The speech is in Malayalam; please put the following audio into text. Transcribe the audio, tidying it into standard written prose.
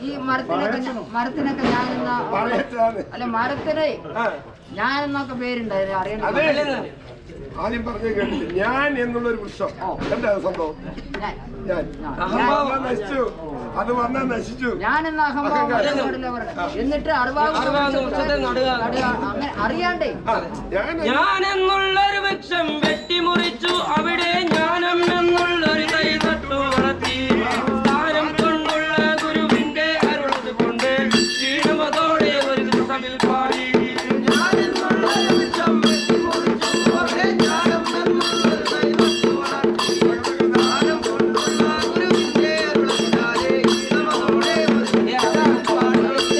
ഈ മരത്തിനൊക്കെ ഞാനെന്നൊക്കെ പേരുണ്ടായിരുന്നു അറിയണ്ട. ആദ്യം പറഞ്ഞു കേട്ടില്ല. ഞാൻ എന്നുള്ളൊരു വൃക്ഷം. എന്താ സംഭവം? നശിച്ചു. അത് വന്നാൽ നശിച്ചു. ഞാനെന്ന അഹംഭാവം എന്നിട്ട് അറിയാണ്ടേ ഞാനെന്നുള്ളൊരു വൃക്ഷം വെട്ടിമുറിച്ചു അവിടെ